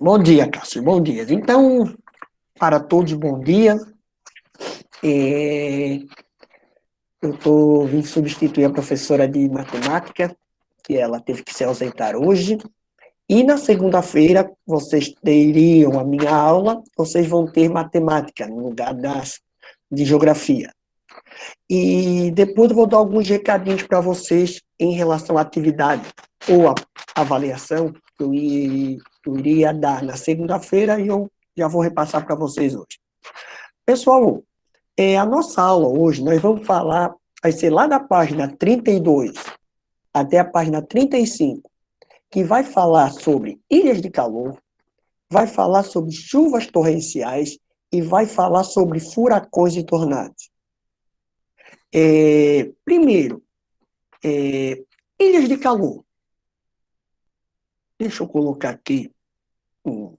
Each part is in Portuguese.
Bom dia, Cássio, bom dia. Então, para todos, bom dia. Eu vim substituir a professora de matemática, que ela teve que se ausentar hoje. E na segunda-feira, vocês teriam a minha aula, vocês vão ter matemática no lugar de geografia. E depois eu vou dar alguns recadinhos para vocês em relação à atividade ou à avaliação que eu iria dar na segunda-feira e eu já vou repassar para vocês hoje. Pessoal, a nossa aula hoje, nós vamos falar, vai ser lá da página 32 até a página 35, que vai falar sobre ilhas de calor, vai falar sobre chuvas torrenciais e vai falar sobre furacões e tornados. Primeiro, ilhas de calor. Deixa eu colocar aqui uma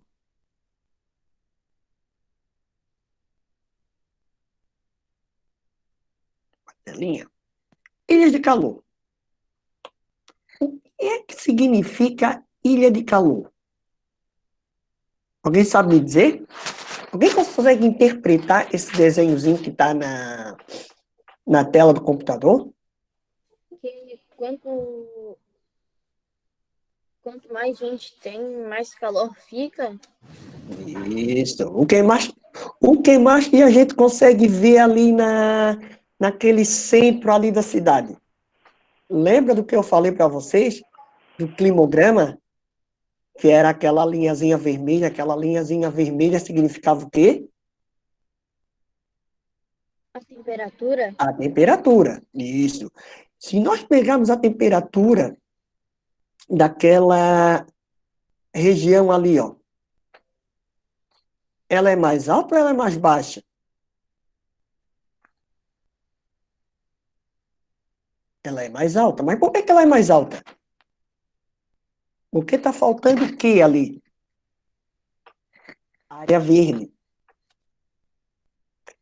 telinha. Ilhas de calor. O que é que significa ilha de calor? Alguém sabe me dizer? Alguém consegue interpretar esse desenhozinho que está na tela do computador? Que quanto mais gente tem, mais calor fica. Isso. O que mais que a gente consegue ver ali naquele centro ali da cidade? Lembra do que eu falei para vocês? Do climograma? Que era aquela linhazinha vermelha. Aquela linhazinha vermelha significava o quê? A temperatura? A temperatura. Isso. Se nós pegarmos a temperatura daquela região ali, ó, ela é mais alta ou ela é mais baixa? Ela é mais alta. Mas por que ela é mais alta? Porque está faltando o que ali? Área verde.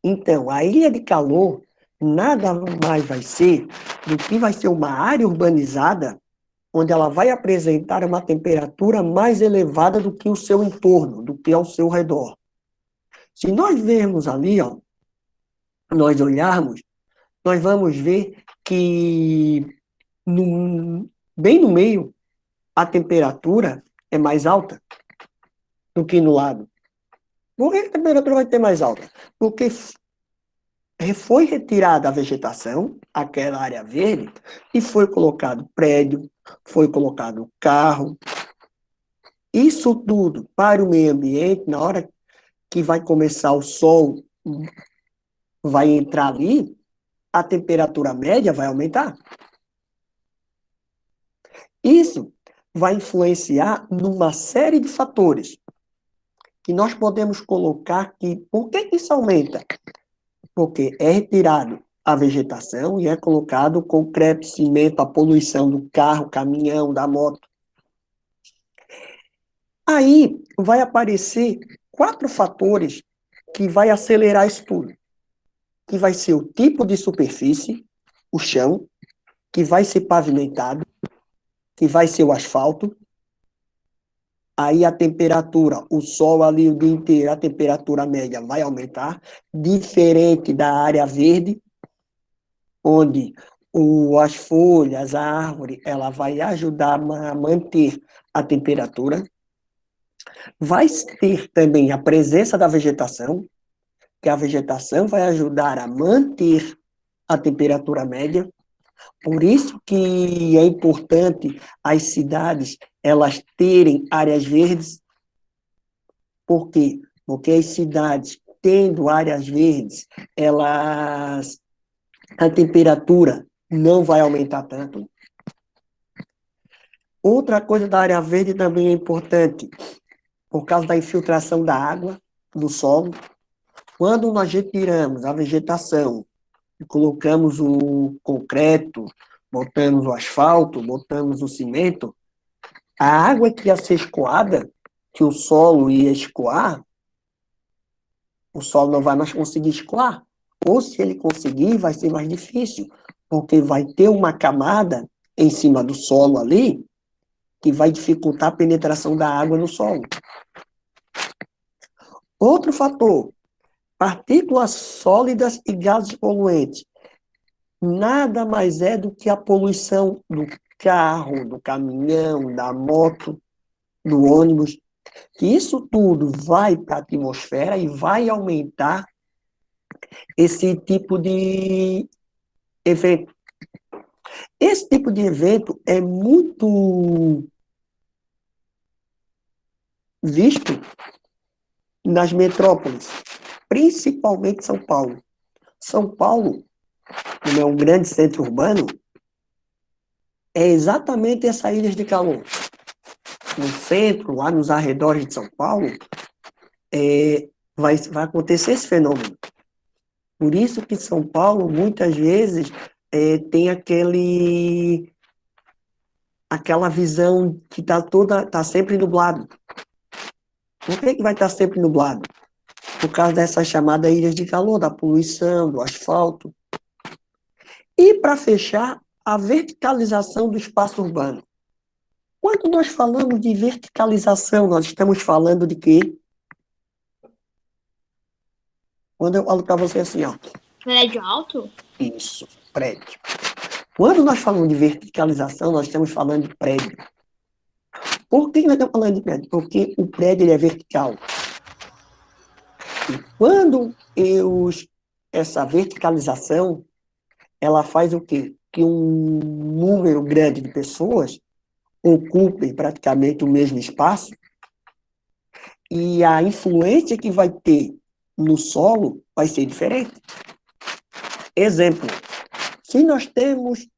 Então, a ilha de calor nada mais vai ser do que vai ser uma área urbanizada onde ela vai apresentar uma temperatura mais elevada do que o seu entorno, do que ao seu redor. Se nós vermos ali, ó, nós olharmos, nós vamos ver que bem no meio a temperatura é mais alta do que no lado. Por que a temperatura vai ter mais alta? Porque foi retirada a vegetação, aquela área verde, e foi colocado prédio, foi colocado carro. Isso tudo para o meio ambiente, na hora que vai começar o sol, vai entrar ali, a temperatura média vai aumentar. Isso vai influenciar numa série de fatores que nós podemos colocar que, por que isso aumenta? Porque é retirado a vegetação e é colocado concreto, cimento, a poluição do carro, caminhão, da moto. Aí vai aparecer 4 fatores que vai acelerar isso tudo. Que vai ser o tipo de superfície, o chão, que vai ser pavimentado, que vai ser o asfalto. Aí a temperatura, o sol ali o dia inteiro, a temperatura média vai aumentar, diferente da área verde, onde as folhas, a árvore, ela vai ajudar a manter a temperatura. Vai ter também a presença da vegetação, que a vegetação vai ajudar a manter a temperatura média. Por isso que é importante as cidades elas terem áreas verdes. Por quê? Porque as cidades tendo áreas verdes, a temperatura não vai aumentar tanto. Outra coisa da área verde também é importante, por causa da infiltração da água do solo. Quando nós retiramos a vegetação e colocamos o concreto, botamos o asfalto, botamos o cimento, a água que ia ser escoada, que o solo ia escoar, o solo não vai mais conseguir escoar. Ou se ele conseguir, vai ser mais difícil, porque vai ter uma camada em cima do solo ali que vai dificultar a penetração da água no solo. Outro fator, partículas sólidas e gases poluentes. Nada mais é do que a poluição do carro, do caminhão, da moto, do ônibus, que isso tudo vai para a atmosfera e vai aumentar esse tipo de evento. Esse tipo de evento é muito visto nas metrópoles, principalmente São Paulo. São Paulo, como é um grande centro urbano, é exatamente essa ilha de calor. No centro, lá nos arredores de São Paulo, vai acontecer esse fenômeno. Por isso que São Paulo, muitas vezes, tem aquela visão que tá sempre nublado. Por que vai estar sempre nublado? Por causa dessa chamada ilhas de calor, da poluição, do asfalto. E, para fechar, a verticalização do espaço urbano. Quando nós falamos de verticalização, nós estamos falando de quê? Quando eu falo para você assim, ó. Prédio alto? Isso, prédio. Quando nós falamos de verticalização, nós estamos falando de prédio. Por que nós estamos falando de prédio? Porque o prédio ele é vertical. E quando essa verticalização, ela faz o quê? Que um número grande de pessoas ocupem praticamente o mesmo espaço e a influência que vai ter no solo vai ser diferente. Exemplo, se nós temos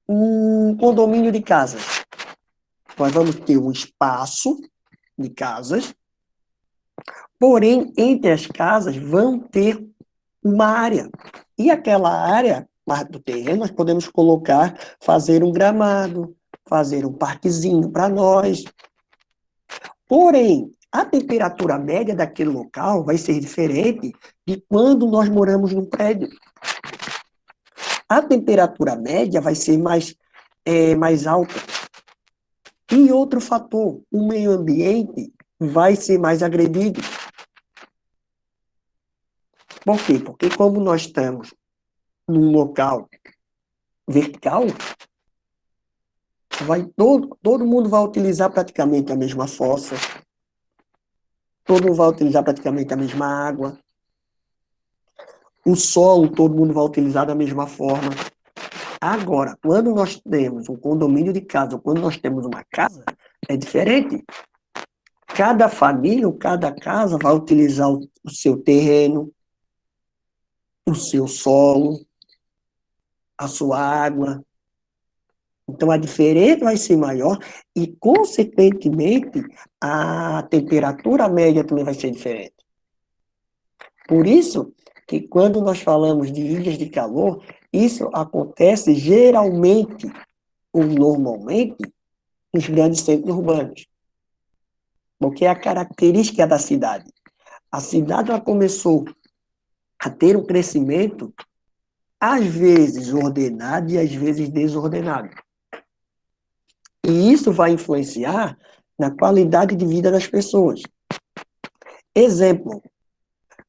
um condomínio de casas, nós vamos ter um espaço de casas, porém, entre as casas vão ter uma área. E aquela área do terreno, nós podemos fazer um gramado, fazer um parquezinho para nós. Porém, a temperatura média daquele local vai ser diferente de quando nós moramos num prédio. A temperatura média vai ser mais alta. E outro fator, o meio ambiente vai ser mais agredido. Por quê? Porque como nós estamos num local vertical, todo mundo vai utilizar praticamente a mesma fossa, todo mundo vai utilizar praticamente a mesma água, o solo todo mundo vai utilizar da mesma forma. Agora, quando nós temos um condomínio de casa, ou quando nós temos uma casa, é diferente. Cada família ou cada casa vai utilizar o seu terreno, o seu solo, a sua água. Então, a diferença vai ser maior e, consequentemente, a temperatura média também vai ser diferente. Por isso que, quando nós falamos de ilhas de calor, isso acontece geralmente ou normalmente nos grandes centros urbanos. Porque é a característica da cidade. A cidade ela começou a ter um crescimento, às vezes ordenado e às vezes desordenado. E isso vai influenciar na qualidade de vida das pessoas. Exemplo,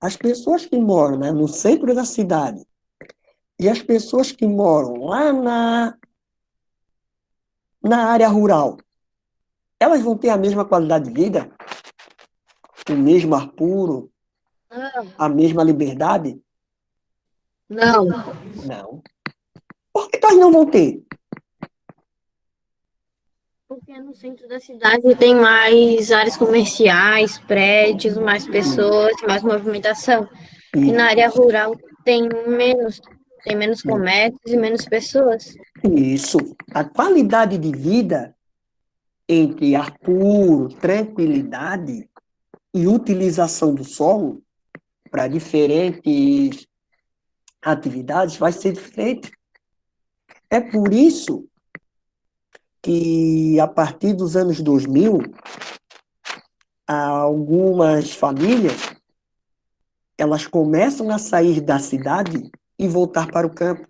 as pessoas que moram, né, no centro da cidade e as pessoas que moram lá na área rural, elas vão ter a mesma qualidade de vida? O mesmo ar puro? Não. A mesma liberdade? Não. Não. Por que elas não vão ter? Porque no centro da cidade tem mais áreas comerciais, prédios, mais pessoas, mais movimentação. E na área rural tem menos comércios e menos pessoas. Isso. A qualidade de vida entre ar puro, tranquilidade e utilização do solo para diferentes atividades vai ser diferente. É por isso que, a partir dos anos 2000, algumas famílias elas começam a sair da cidade e voltar para o campo.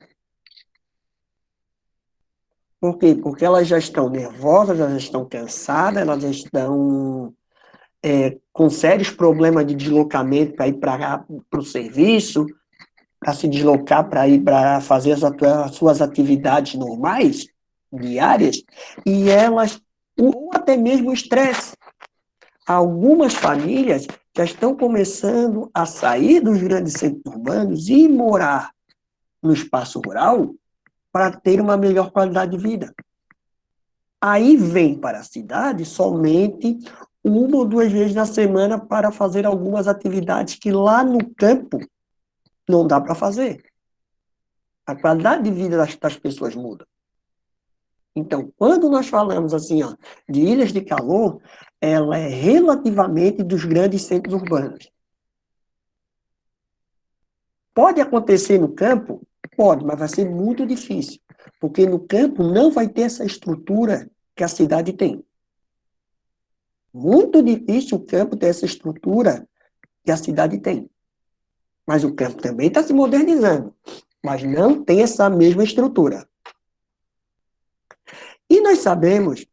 Por quê? Porque elas já estão nervosas, elas já estão cansadas, elas já estão com sérios problemas de deslocamento para ir para o serviço, para se deslocar, para ir para fazer as suas atividades normais, diárias, e elas, ou até mesmo o estresse. Algumas famílias já estão começando a sair dos grandes centros urbanos e morar no espaço rural para ter uma melhor qualidade de vida. Aí vem para a cidade somente uma ou duas vezes na semana para fazer algumas atividades que lá no campo não dá para fazer. A qualidade de vida das pessoas muda. Então, quando nós falamos assim, ó, de ilhas de calor, ela é relativamente dos grandes centros urbanos. Pode acontecer no campo? Pode, mas vai ser muito difícil, porque no campo não vai ter essa estrutura que a cidade tem. Muito difícil o campo ter essa estrutura que a cidade tem. Mas o campo também está se modernizando, mas não tem essa mesma estrutura. E nós sabemos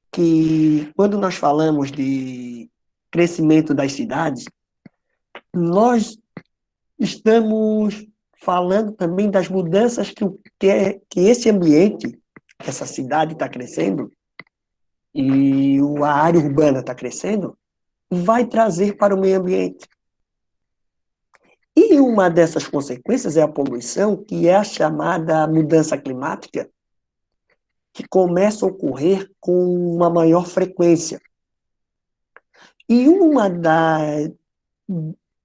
que, quando nós falamos de crescimento das cidades, nós estamos falando também das mudanças que esse ambiente, essa cidade está crescendo, e a área urbana está crescendo, vai trazer para o meio ambiente. E uma dessas consequências é a poluição, que é a chamada mudança climática, que começa a ocorrer com uma maior frequência. E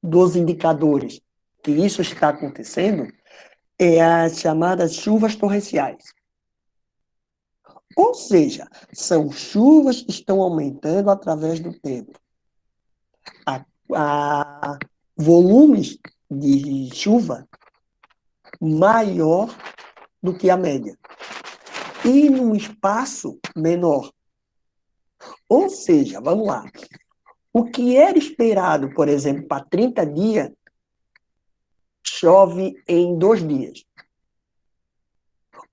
dos indicadores que isso está acontecendo é as chamadas chuvas torrenciais. Ou seja, são chuvas que estão aumentando através do tempo. A volumes de chuva maior do que a média. E num espaço menor. Ou seja, vamos lá, o que era esperado, por exemplo, para 30 dias, chove em 2 dias.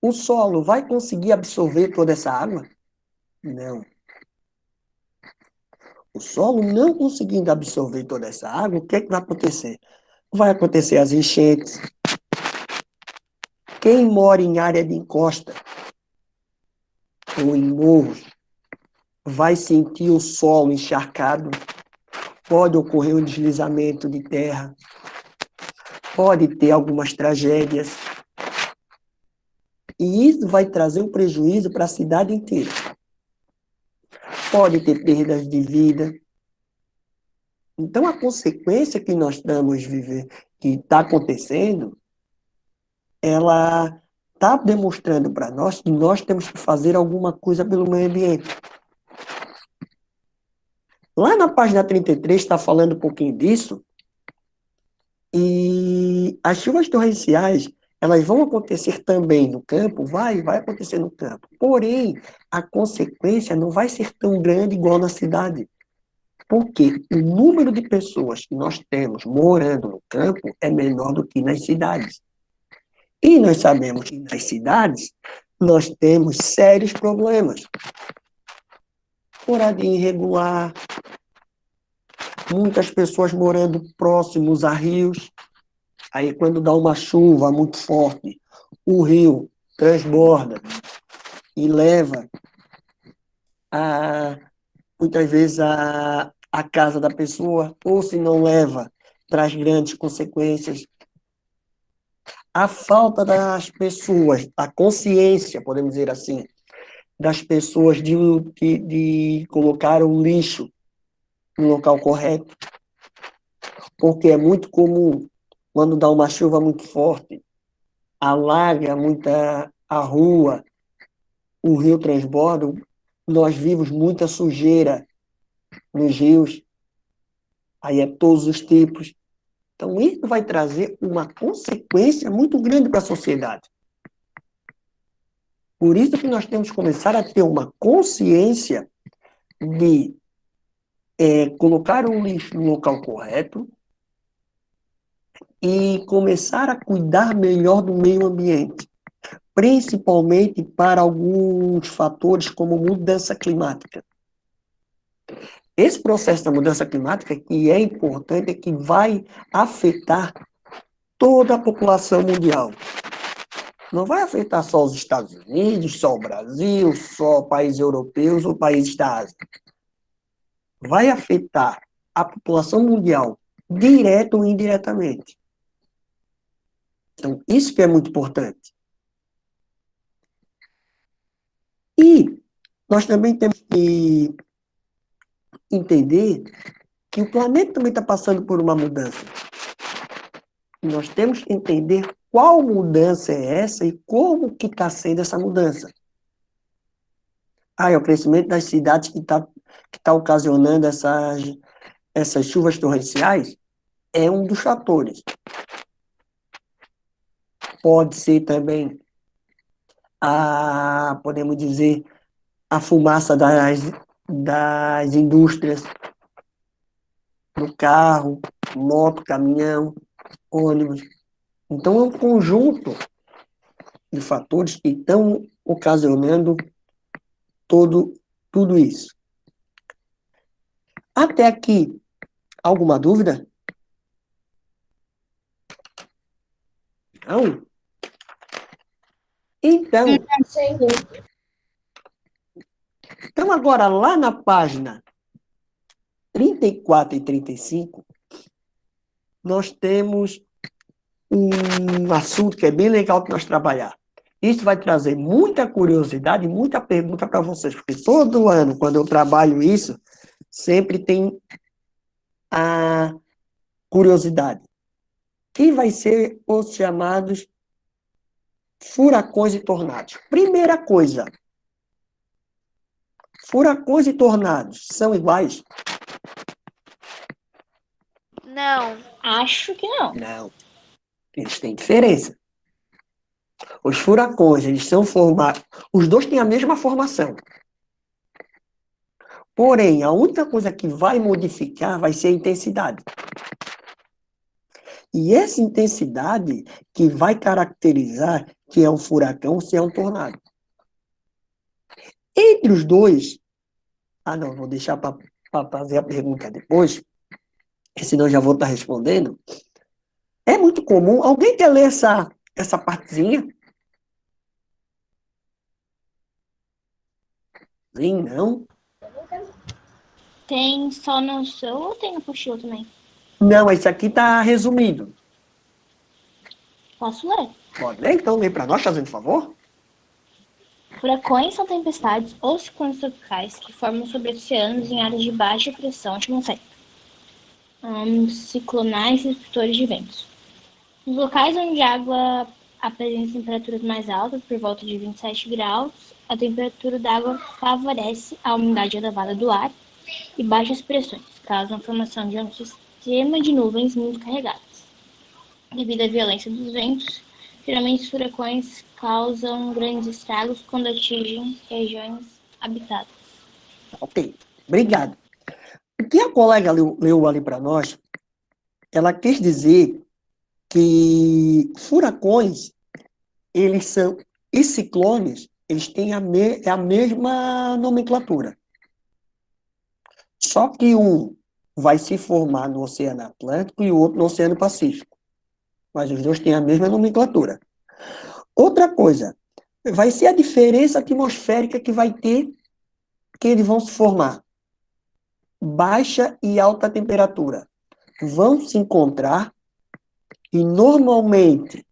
O solo vai conseguir absorver toda essa água? Não. O solo não conseguindo absorver toda essa água, o que é que vai acontecer? Vai acontecer as enchentes. Quem mora em área de encosta ou em morros vai sentir o solo encharcado, pode ocorrer um deslizamento de terra, pode ter algumas tragédias. E isso vai trazer um prejuízo para a cidade inteira. Pode ter perdas de vida. Então, a consequência que nós estamos vivendo, que está acontecendo, ela está demonstrando para nós que nós temos que fazer alguma coisa pelo meio ambiente. Lá na página 33 está falando um pouquinho disso, e as chuvas torrenciais, elas vão acontecer também no campo, vai acontecer no campo. Porém, a consequência não vai ser tão grande igual na cidade. Porque o número de pessoas que nós temos morando no campo é menor do que nas cidades. E nós sabemos que nas cidades nós temos sérios problemas. Moradia irregular, muitas pessoas morando próximos a rios. Aí, quando dá uma chuva muito forte, o rio transborda e leva, muitas vezes, a casa da pessoa, ou se não leva, traz grandes consequências. A falta das pessoas, a consciência, podemos dizer assim, das pessoas de colocar o lixo no local correto. Porque é muito comum, quando dá uma chuva muito forte, alaga muita a rua, o rio transborda, nós vimos muita sujeira nos rios, aí é todos os tipos. Então, isso vai trazer uma consequência muito grande para a sociedade. Por isso que nós temos que começar a ter uma consciência de colocar o lixo no local correto e começar a cuidar melhor do meio ambiente, principalmente para alguns fatores como mudança climática. Esse processo da mudança climática, que é importante, é que vai afetar toda a população mundial. Não vai afetar só os Estados Unidos, só o Brasil, só países europeus ou países da Ásia. Vai afetar a população mundial, direto ou indiretamente. Então, isso que é muito importante. E nós também temos que entender que o planeta também está passando por uma mudança. E nós temos que entender qual mudança é essa e como que está sendo essa mudança. É o crescimento das cidades que tá ocasionando essas chuvas torrenciais, é um dos fatores. Pode ser também, podemos dizer, a fumaça das indústrias, do carro, moto, caminhão, ônibus. Então, é um conjunto de fatores que estão ocasionando tudo isso. Até aqui, alguma dúvida? Não? Então, agora, lá na página 34 e 35, nós temos um assunto que é bem legal que nós trabalhar. Isso vai trazer muita curiosidade e muita pergunta para vocês, porque todo ano, quando eu trabalho isso, sempre tem a curiosidade, que vai ser os chamados furacões e tornados. Primeira coisa, furacões e tornados são iguais? Não, acho que não. Não. Eles têm diferença. Os furacões, eles são formados... Os dois têm a mesma formação. Porém, a única coisa que vai modificar vai ser a intensidade. E essa intensidade que vai caracterizar que é um furacão ou se é um tornado. Entre os dois... não, vou deixar para fazer a pergunta depois, senão eu já vou estar respondendo. É muito comum... Alguém quer ler essa partezinha? Sim, não? Tem só no seu ou tem no apostila também? Não, esse aqui está resumido. Posso ler? Pode ler, então, lê para nós, fazendo favor. Furacões são tempestades ou ciclones tropicais que formam sobre oceanos em áreas de baixa pressão atmosférica. Ciclonais receptores de ventos. Nos locais onde a água apresenta temperaturas mais altas, por volta de 27 graus, a temperatura da água favorece a umidade elevada do ar e baixas pressões, causam a formação de um sistema de nuvens muito carregadas. Devido à violência dos ventos, geralmente os furacões causam grandes estragos quando atingem regiões habitadas. Ok, obrigado. O que a colega leu ali para nós, ela quis dizer que furacões, eles são, e ciclones, eles têm a mesma nomenclatura. Só que um vai se formar no Oceano Atlântico e o outro no Oceano Pacífico. Mas os dois têm a mesma nomenclatura. Outra coisa, vai ser a diferença atmosférica que vai ter, que eles vão se formar. Baixa e alta temperatura vão se encontrar e normalmente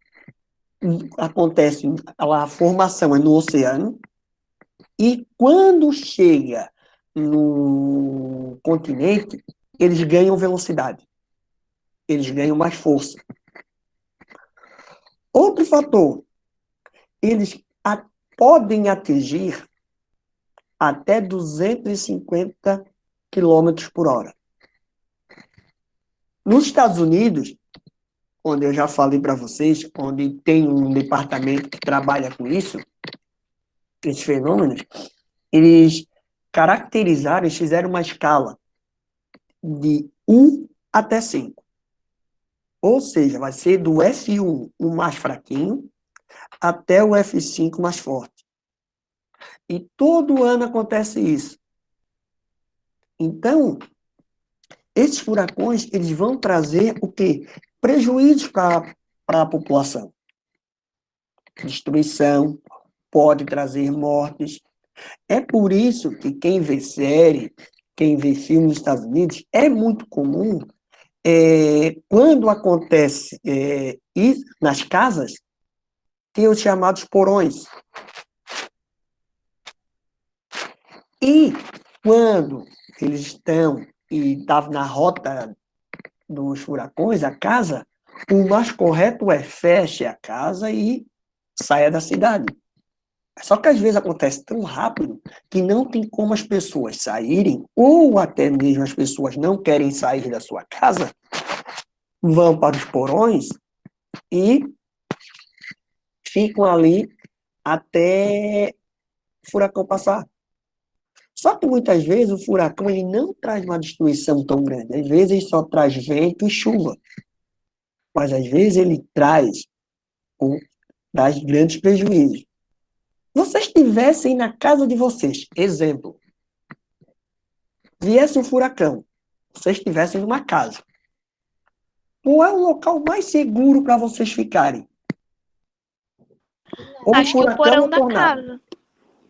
acontece, a formação é no oceano e quando chega no continente, eles ganham velocidade, eles ganham mais força. Outro fator, eles podem atingir até 250 km por hora. Nos Estados Unidos, onde eu já falei para vocês, onde tem um departamento que trabalha com isso, esses fenômenos, eles caracterizaram, eles fizeram uma escala de 1 até 5. Ou seja, vai ser do F1, o mais fraquinho, até o F5 mais forte. E todo ano acontece isso. Então, esses furacões, eles vão trazer o quê? Prejuízos para a população. Destruição, pode trazer mortes. É por isso que quem vê série, quem vê filme nos Estados Unidos, é muito comum, quando acontece isso nas casas, ter os chamados porões. E quando eles estão e tá na rota dos furacões, a casa, o mais correto é feche a casa e saia da cidade. Só que às vezes acontece tão rápido que não tem como as pessoas saírem, ou até mesmo as pessoas não querem sair da sua casa, vão para os porões e ficam ali até o furacão passar. Só que muitas vezes o furacão ele não traz uma destruição tão grande. Às vezes ele só traz vento e chuva. Mas às vezes ele traz grandes prejuízos. Vocês estivessem na casa de vocês, exemplo, viesse um furacão, vocês estivessem numa casa. Qual é o local mais seguro para vocês ficarem? Ou Acho que o furacão porão ou da tornado? casa.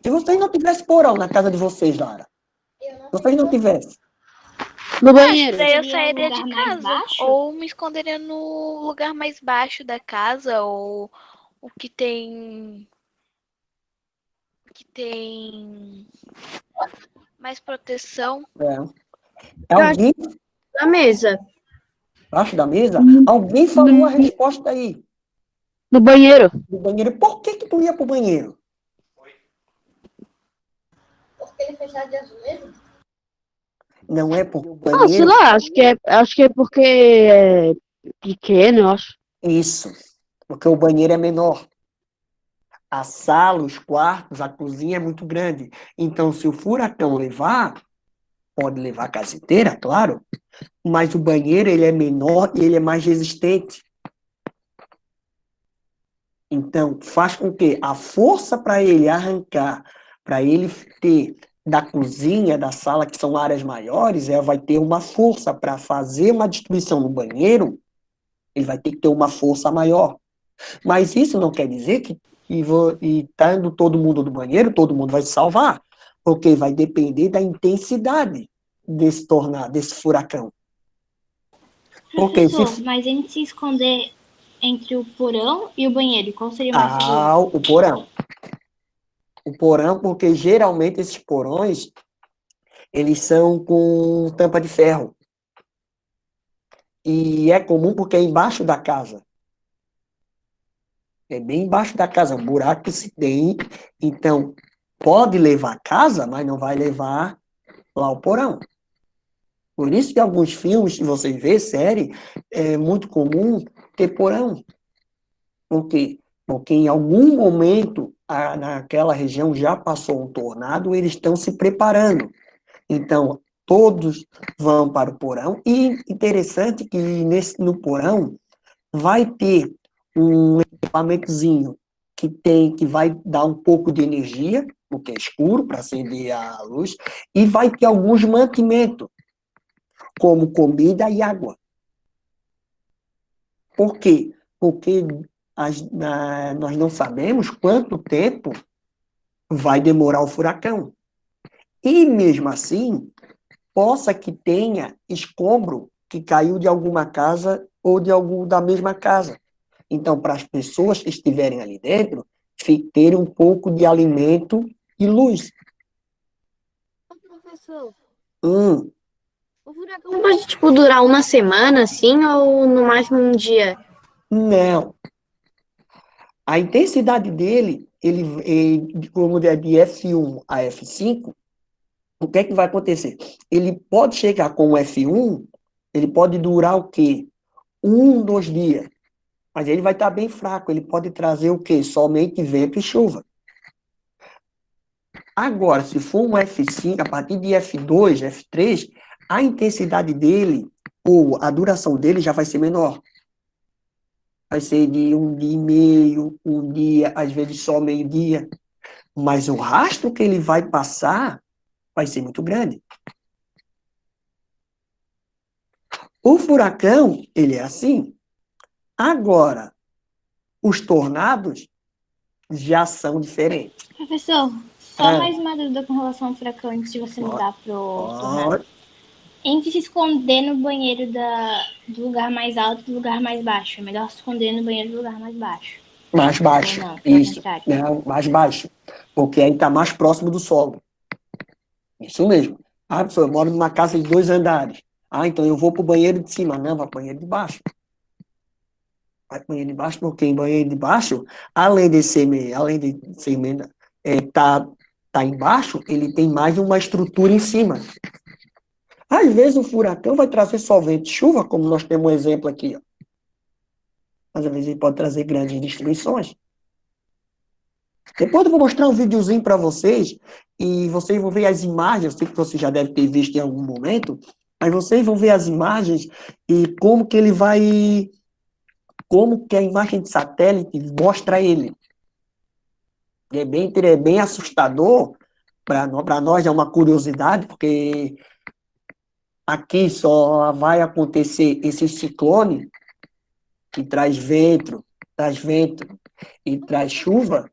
Se vocês não tivessem porão na casa de vocês, Lara, se vocês não tivessem, No Acho que banheiro. daí eu Seria o sairia de lugar mais casa. baixo? Ou me esconderia no lugar mais baixo da casa, ou o que tem. Que tem mais proteção. alguém Na mesa. embaixo da mesa, alguém falou a resposta aí, No banheiro. do banheiro. Por que tu ia pro banheiro? Porque ele fechado de azulejo? Não é porque o Ah, sei banheiro... lá, acho que é porque é pequeno, eu acho. Isso, porque o banheiro é menor. A sala, os quartos, a cozinha é muito grande. Então, se o furacão levar, pode levar a casa inteira, claro, mas o banheiro ele é menor e ele é mais resistente. Então, faz com que a força para ele arrancar, para ele ter da cozinha, da sala, que são áreas maiores, ela vai ter uma força para fazer uma destruição no banheiro, ele vai ter que ter uma força maior. Mas isso não quer dizer que estando todo mundo no banheiro, todo mundo vai se salvar, porque vai depender da intensidade desse tornado, desse furacão. Porque se Professor, mas entre se esconder entre o porão e o banheiro, qual seria mais seguro? o porão. O porão, porque geralmente esses porões, eles são com tampa de ferro. E é comum porque é embaixo da casa. É bem embaixo da casa, um buraco que se tem. Então, pode levar a casa, mas não vai levar lá o porão. Por isso que alguns filmes que vocês vê, série, é muito comum ter porão. Por quê? Porque em algum momento, naquela região já passou um tornado, eles estão se preparando. Então, todos vão para o porão. E interessante que no porão vai ter um equipamentozinho que vai dar um pouco de energia, porque é escuro, para acender a luz, e vai ter alguns mantimentos, como comida e água. Por quê? Porque nós não sabemos quanto tempo vai demorar o furacão. E mesmo assim, possa que tenha escombro que caiu de alguma casa ou da mesma casa. Então, para as pessoas que estiverem ali dentro, terem um pouco de alimento e luz. Professor, Hum, o furacão pode, tipo, durar uma semana, assim, ou no máximo um dia? não. A intensidade dele, como é de F1 a F5, o que é que vai acontecer? Ele pode chegar com o F1, ele pode durar o quê? 2 dias. Mas ele vai estar bem fraco, ele pode trazer o quê? Somente vento e chuva. Agora, se for um F5, a partir de F2, F3, a intensidade dele, ou a duração dele já vai ser menor. Vai ser de 1 dia e meio, 1 dia, às vezes só meio-dia. Mas o rastro que ele vai passar vai ser muito grande. O furacão, ele é assim. Agora, os tornados já são diferentes. Professor, só Ah. mais uma dúvida com relação ao furacão antes de você mudar pro tornado. Pode. Entre se esconder no banheiro do lugar mais alto e do lugar mais baixo. É melhor se esconder no banheiro do lugar mais baixo. Mais baixo. Ou não, pelo Isso. contrário. Não, mais baixo. Porque aí está mais próximo do solo. Isso mesmo. Ah, professor, eu moro numa casa de 2 andares. Ah, então eu vou para o banheiro de cima. Não, vai para o banheiro de baixo. Vai para o banheiro de baixo, porque em banheiro de baixo, além de ser emenda, tá embaixo, ele tem mais uma estrutura em cima. Às vezes o furacão vai trazer só vento e chuva, como nós temos um exemplo aqui, ó. Mas às vezes ele pode trazer grandes destruições. Depois eu vou mostrar um videozinho para vocês, e vocês vão ver as imagens, eu sei que você já deve ter visto em algum momento, mas vocês vão ver as imagens e como que a imagem de satélite mostra ele. É bem assustador, para nós é uma curiosidade, porque aqui só vai acontecer esse ciclone que traz vento e traz chuva,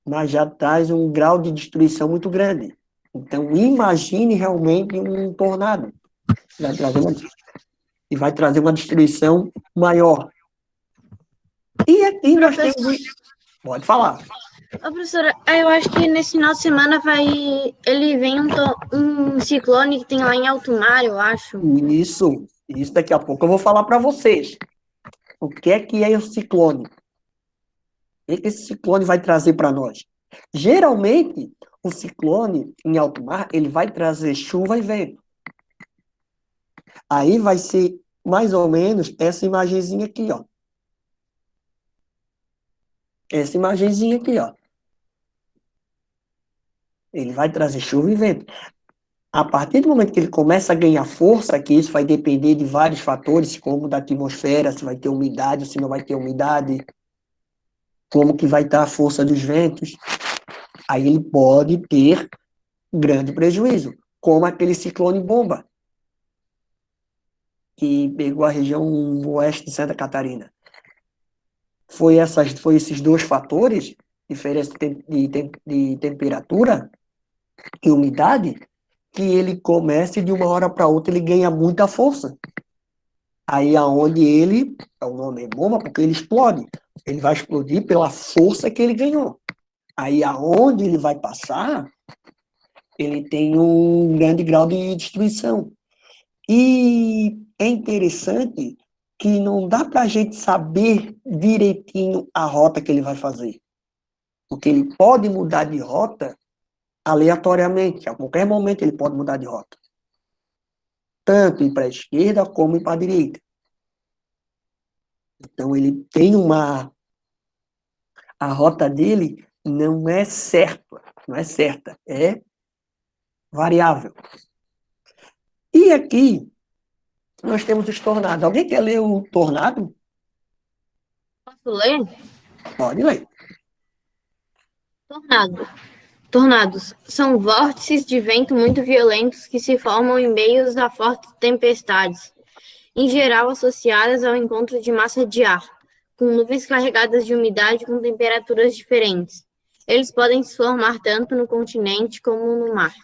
mas já traz um grau de destruição muito grande. Então, imagine realmente um tornado. Vai trazer uma destruição maior. E aqui nós temos... Pode falar. Ô, professora, eu acho que nesse final de semana ele vem um ciclone que tem lá em alto mar, eu acho. Isso daqui a pouco eu vou falar para vocês. O que é o ciclone? O que esse ciclone vai trazer para nós? Geralmente, o ciclone em alto mar, ele vai trazer chuva e vento. Aí vai ser mais ou menos essa imagenzinha aqui, ó. Essa imagenzinha aqui, ó. Ele vai trazer chuva e vento. A partir do momento que ele começa a ganhar força, que isso vai depender de vários fatores, como da atmosfera, se vai ter umidade ou se não vai ter umidade, como que vai estar a força dos ventos, aí ele pode ter grande prejuízo, como aquele ciclone bomba, que pegou a região oeste de Santa Catarina. Foi esses 2 fatores, diferença de temperatura e umidade, que ele começa e de uma hora para outra ele ganha muita força. Aí aonde o nome é bomba, porque ele explode. Ele vai explodir pela força que ele ganhou. Aí aonde ele vai passar, ele tem um grande grau de destruição. E é interessante que não dá para a gente saber direitinho a rota que ele vai fazer. Porque ele pode mudar de rota aleatoriamente. A qualquer momento ele pode mudar de rota. Tanto ir para a esquerda como ir para a direita. Então ele tem a rota dele não é certa, é variável. E aqui nós temos os tornados. Alguém quer ler o tornado? Posso ler? Pode ler. Tornados são vórtices de vento muito violentos que se formam em meios a fortes tempestades, em geral associadas ao encontro de massa de ar, com nuvens carregadas de umidade com temperaturas diferentes. Eles podem se formar tanto no continente como no mar.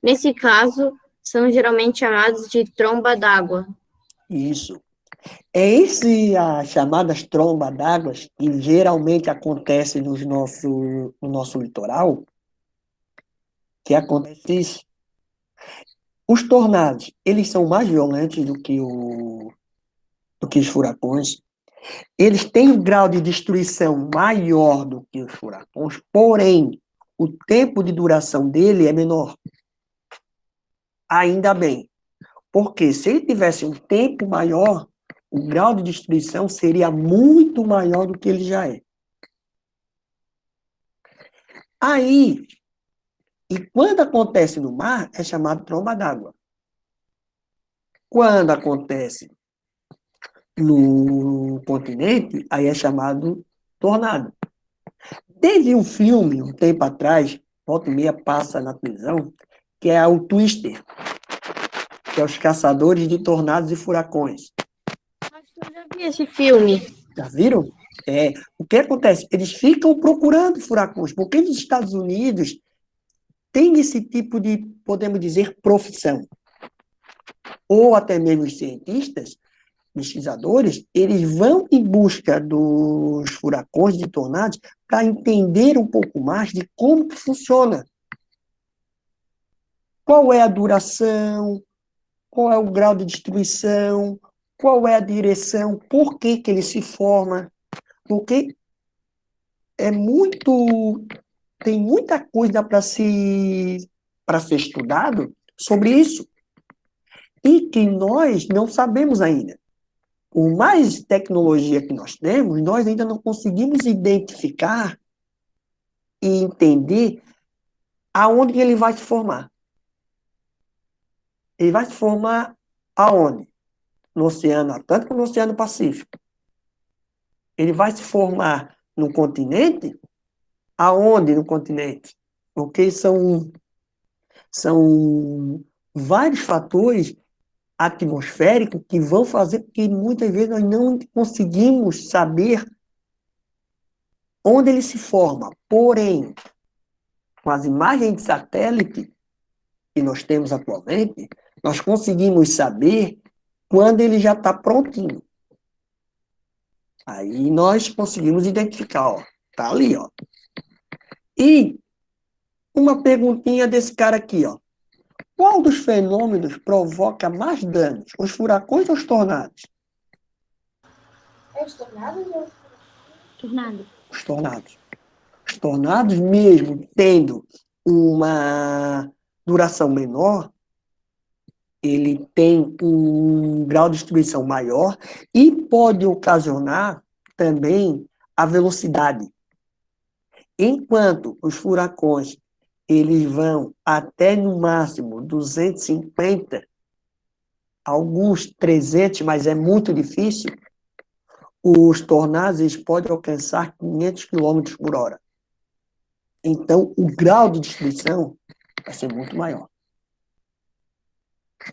Nesse caso, são geralmente chamados de tromba d'água. Isso. As chamadas trombas d'água, que geralmente acontecem no nosso litoral, que acontece isso. Os tornados, eles são mais violentos do que os furacões. Eles têm um grau de destruição maior do que os furacões, porém, o tempo de duração dele é menor. Ainda bem. Porque se ele tivesse um tempo maior, o grau de destruição seria muito maior do que ele já é. Aí, e quando acontece no mar, é chamado tromba d'água. Quando acontece no continente, aí é chamado tornado. Teve um filme, um tempo atrás, volta e meia passa na televisão, que é o Twister. que é Os Caçadores de Tornados e Furacões. Acho que eu já vi esse filme. Já viram? O que acontece? Eles ficam procurando furacões, porque nos Estados Unidos tem esse tipo de, podemos dizer, profissão. Ou até mesmo os cientistas, pesquisadores, eles vão em busca dos furacões, de tornados, para entender um pouco mais de como que funciona. Qual é a duração, qual é o grau de destruição, qual é a direção, por que que ele se forma, porque tem muita coisa para ser estudado sobre isso, e que nós não sabemos ainda. Por mais tecnologia que nós temos, nós ainda não conseguimos identificar e entender aonde ele vai se formar. Ele vai se formar aonde? No Oceano Atlântico ou no Oceano Pacífico? Ele vai se formar no continente? Aonde no continente? Porque são vários fatores atmosféricos que vão fazer com que muitas vezes nós não conseguimos saber onde ele se forma. Porém, com as imagens de satélite que nós temos atualmente, nós conseguimos saber quando ele já está prontinho. Aí nós conseguimos identificar, ó, tá ali, ó. E uma perguntinha desse cara aqui, ó. Qual dos fenômenos provoca mais danos, os furacões ou os tornados? Tornado. Os tornados. Os tornados, mesmo tendo uma duração menor, ele tem um grau de destruição maior e pode ocasionar também a velocidade. Enquanto os furacões, eles vão até, no máximo, 250, alguns 300, mas é muito difícil, os tornados eles podem alcançar 500 km por hora. Então, o grau de destruição vai ser muito maior.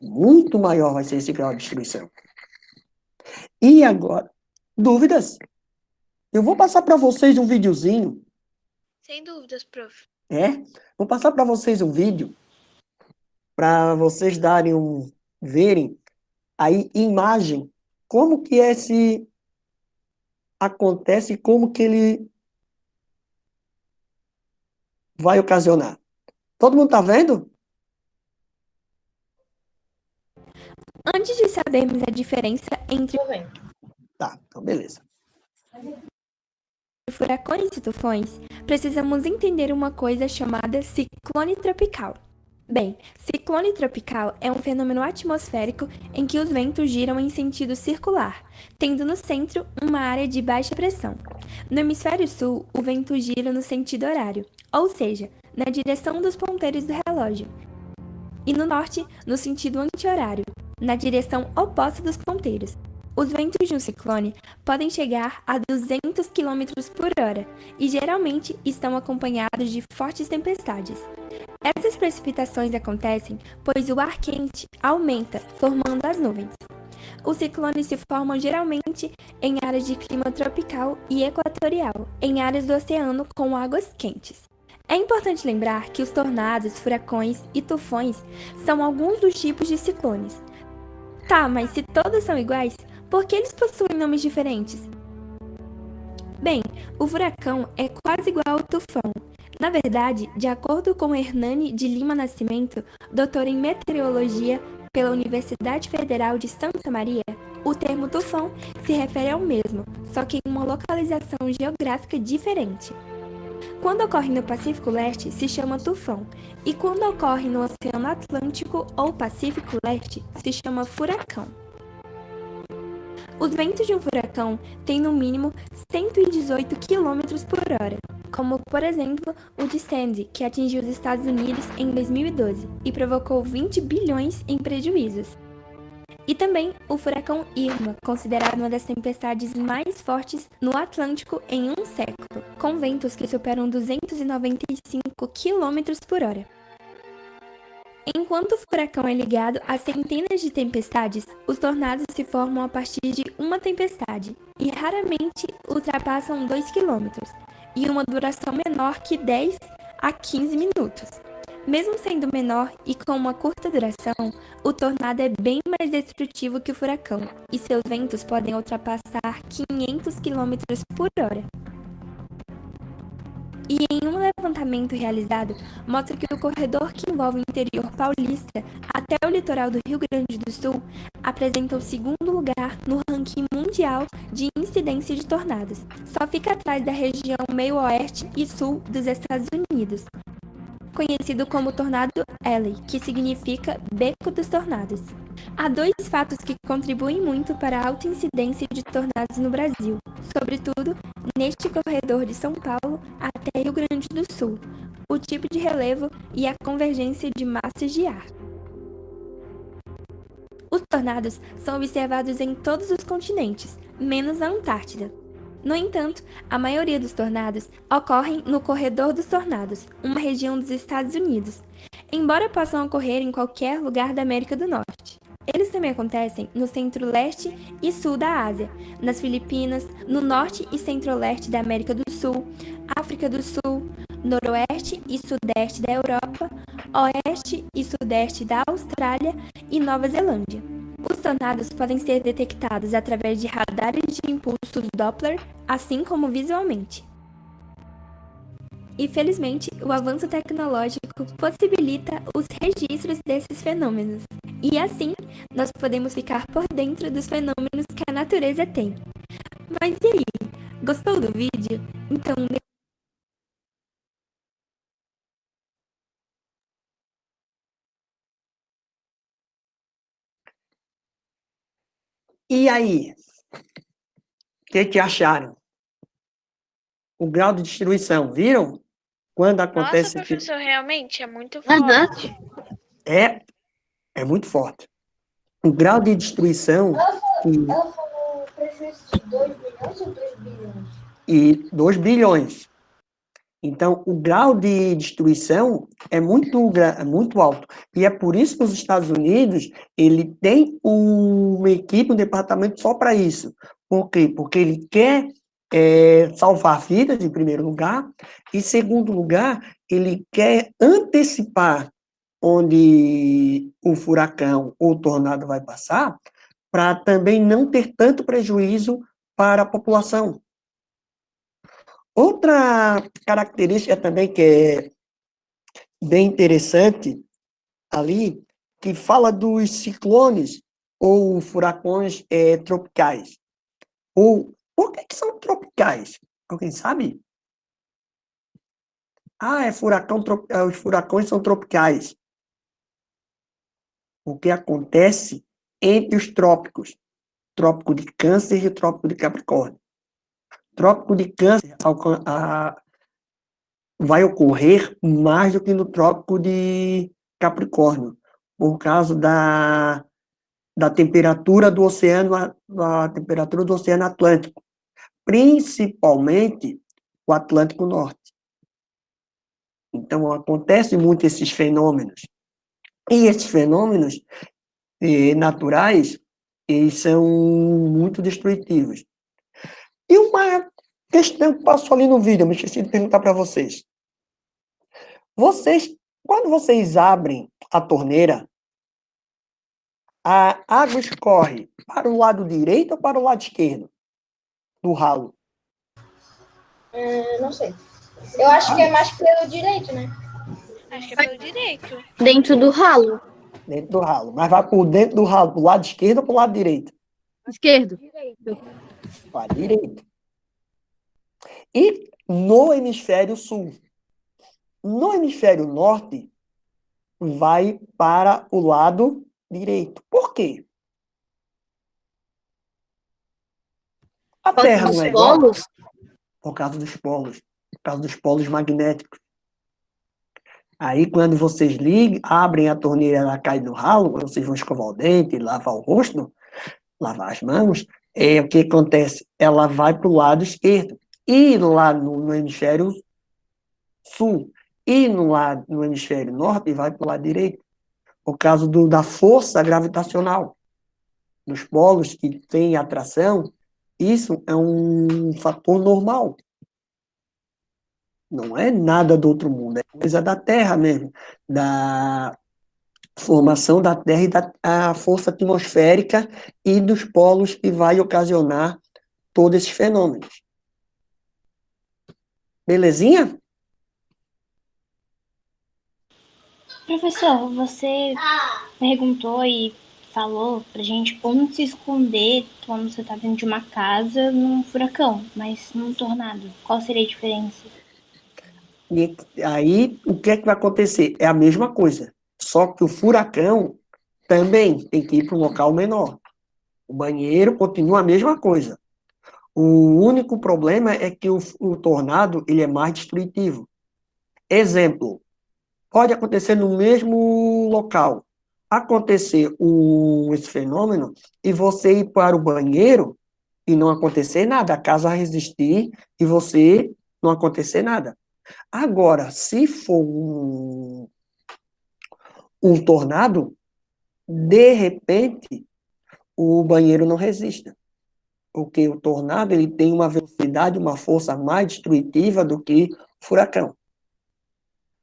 Muito maior vai ser esse grau de destruição. E agora, dúvidas? Eu vou passar para vocês um videozinho. Sem dúvidas, prof. Vou passar para vocês um vídeo para vocês verem aí imagem como que esse acontece, como que ele vai ocasionar. Todo mundo está vendo? Antes de sabermos a diferença entre Tá, então beleza. furacões e tufões, precisamos entender uma coisa chamada ciclone tropical. Bem, ciclone tropical é um fenômeno atmosférico em que os ventos giram em sentido circular, tendo no centro uma área de baixa pressão. No hemisfério sul, o vento gira no sentido horário, ou seja, na direção dos ponteiros do relógio, e no norte, no sentido anti-horário, na direção oposta dos ponteiros. Os ventos de um ciclone podem chegar a 200 km por hora e geralmente estão acompanhados de fortes tempestades. Essas precipitações acontecem pois o ar quente aumenta, formando as nuvens. Os ciclones se formam geralmente em áreas de clima tropical e equatorial, em áreas do oceano com águas quentes. É importante lembrar que os tornados, furacões e tufões são alguns dos tipos de ciclones. Tá, mas se todos são iguais, por que eles possuem nomes diferentes? Bem, o furacão é quase igual ao tufão. Na verdade, de acordo com Hernani de Lima Nascimento, doutor em meteorologia pela Universidade Federal de Santa Maria, o termo tufão se refere ao mesmo, só que em uma localização geográfica diferente. Quando ocorre no Pacífico Leste, se chama tufão, e quando ocorre no Oceano Atlântico ou Pacífico Leste, se chama furacão. Os ventos de um furacão têm no mínimo 118 km por hora, como, por exemplo, o de Sandy, que atingiu os Estados Unidos em 2012 e provocou 20 bilhões em prejuízos. E também o furacão Irma, considerado uma das tempestades mais fortes no Atlântico em um século, com ventos que superam 295 km por hora. Enquanto o furacão é ligado a centenas de tempestades, os tornados se formam a partir de uma tempestade e raramente ultrapassam 2 quilômetros, e uma duração menor que 10 a 15 minutos. Mesmo sendo menor e com uma curta duração, o tornado é bem mais destrutivo que o furacão, e seus ventos podem ultrapassar 500 quilômetros por hora. E em um levantamento realizado, mostra que o corredor que envolve o interior paulista até o litoral do Rio Grande do Sul apresenta o segundo lugar no ranking mundial de incidência de tornados. Só fica atrás da região meio-oeste e sul dos Estados Unidos, conhecido como Tornado Alley, que significa Beco dos Tornados. Há 2 fatos que contribuem muito para a alta incidência de tornados no Brasil, sobretudo neste corredor de São Paulo até Rio Grande do Sul: o tipo de relevo e a convergência de massas de ar. Os tornados são observados em todos os continentes, menos na Antártida. No entanto, a maioria dos tornados ocorrem no Corredor dos Tornados, uma região dos Estados Unidos, embora possam ocorrer em qualquer lugar da América do Norte. Eles também acontecem no centro-leste e sul da Ásia, nas Filipinas, no norte e centro-leste da América do Sul, África do Sul, noroeste e sudeste da Europa, oeste e sudeste da Austrália e Nova Zelândia. Os tornados podem ser detectados através de radares de impulsos Doppler, assim como visualmente. E felizmente, o avanço tecnológico possibilita os registros desses fenômenos. E assim, nós podemos ficar por dentro dos fenômenos que a natureza tem. Mas e aí? Gostou do vídeo? Então, E aí? O que acharam? O grau de destruição, viram? Quando Nossa, acontece professor, realmente é muito Aham. forte. é muito forte. O grau de destruição e 2 bilhões. Então, o grau de destruição é muito alto. E é por isso que os Estados Unidos, ele tem uma equipe, um departamento só para isso. Por quê? Porque ele quer salvar vidas, em primeiro lugar, e, em segundo lugar, ele quer antecipar onde o furacão ou o tornado vai passar, para também não ter tanto prejuízo para a população. Outra característica também que é bem interessante ali, que fala dos ciclones ou furacões tropicais. Ou por que são tropicais? Alguém sabe? Os furacões são tropicais. O que acontece entre os trópicos? Trópico de Câncer e o Trópico de Capricórnio. Trópico de Câncer vai ocorrer mais do que no Trópico de Capricórnio, por causa da temperatura do oceano, da temperatura do Oceano Atlântico, principalmente o Atlântico Norte. Então, acontecem muito esses fenômenos. E esses fenômenos naturais, eles são muito destrutivos. E uma questão que passou ali no vídeo, eu me esqueci de perguntar para vocês. Quando vocês abrem a torneira, a água escorre para o lado direito ou para o lado esquerdo do ralo? Não sei. Eu acho que é mais pelo direito, né? Acho que é pelo direito. Dentro do ralo. Dentro do ralo. Mas vai por dentro do ralo, para o lado esquerdo ou para o lado direito? Esquerdo. Para o direito. E no hemisfério sul. No hemisfério norte, vai para o lado direito. Por quê? A Por causa Terra dos não é igual? polos? Por causa dos polos. Por causa dos polos magnéticos. Aí, quando vocês abrem a torneira, ela cai no ralo, quando vocês vão escovar o dente, lavar o rosto, lavar as mãos, o que acontece? Ela vai para o lado esquerdo. E lá no hemisfério sul, e no hemisfério norte, vai para o lado direito. por causa da força gravitacional, dos polos que têm atração. Isso é um fator normal. Não é nada do outro mundo, é coisa da Terra mesmo, da formação da Terra e da força atmosférica e dos polos que vai ocasionar todos esses fenômenos. Belezinha? Professor, você perguntou e falou pra gente como se esconder quando você tá dentro de uma casa num furacão, mas num tornado. Qual seria a diferença? E aí, o que é que vai acontecer? É a mesma coisa, só que o furacão também tem que ir para um local menor. O banheiro continua a mesma coisa. O único problema é que o tornado ele é mais destrutivo. Exemplo, pode acontecer no mesmo local. Acontecer esse fenômeno e você ir para o banheiro e não acontecer nada. A casa resistir e você não acontecer nada. Agora, se for um tornado, de repente, o banheiro não resiste. Porque o tornado ele tem uma velocidade, uma força mais destrutiva do que o furacão.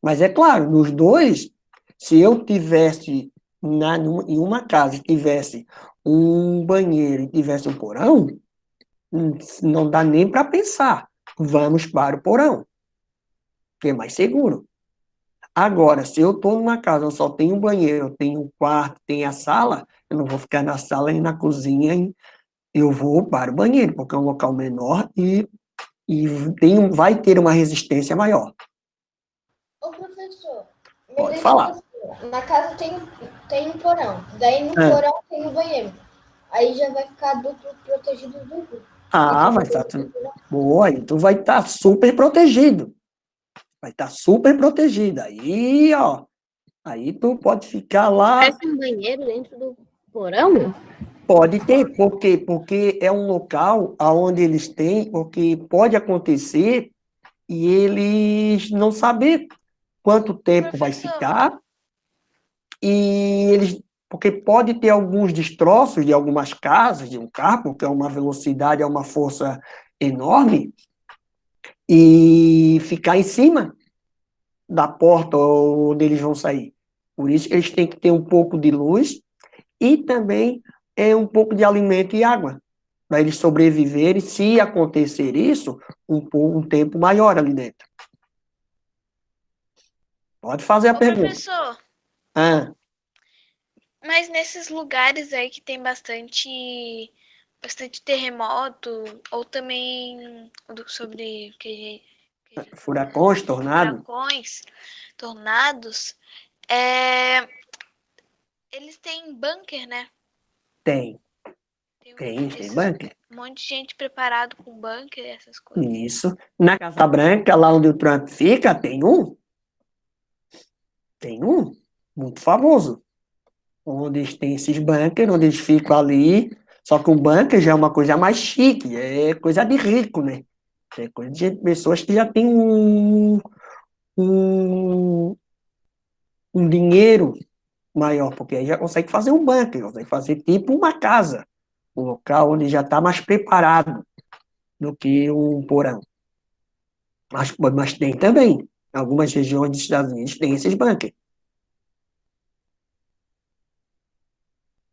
Mas é claro, nos dois, se eu tivesse em uma casa e tivesse um banheiro e tivesse um porão, não dá nem para pensar. Vamos para o porão, que é mais seguro. Agora, se eu estou numa casa, eu só tenho um banheiro, eu tenho um quarto, tenho a sala, eu não vou ficar na sala nem na cozinha, eu vou para o banheiro, porque é um local menor e vai ter uma resistência maior. Ô, professor, me Pode deixa falar. na casa tem um porão, daí no porão tem o banheiro. Aí já vai ficar duplo protegido duplo. Vai estar tudo. Boa, aí tu vai estar super protegido. Vai estar super protegido. Aí, ó. Aí tu pode ficar lá. Parece um banheiro dentro do porão? Pode ter, por quê? Porque é um local onde eles têm, porque pode acontecer e eles não saber quanto tempo vai Professor, ficar, porque pode ter alguns destroços de algumas casas, de um carro, porque é uma velocidade, é uma força enorme, e ficar em cima da porta onde eles vão sair. Por isso, eles têm que ter um pouco de luz e também um pouco de alimento e água, para eles sobreviverem, se acontecer isso, um tempo maior ali dentro. Pode fazer a pergunta. professor, mas nesses lugares aí que tem bastante terremoto, ou também sobre Furacões, tornado? furacões, tornados, eles têm bunker, né? Tem Esses- bunker. Um monte de gente preparado com bunker, essas coisas. Isso. Na Casa Branca, lá onde o Trump fica, tem um. Tem um. Muito famoso. Onde eles têm esses bunkers, onde eles ficam ali. Só que o bunker já é uma coisa mais chique, é coisa de rico, né? É coisa de pessoas que já têm um dinheiro maior, porque aí já consegue fazer um bunker, consegue fazer tipo uma casa, um local onde já está mais preparado do que um porão. Mas tem também, em algumas regiões dos Estados Unidos tem esses bunkers.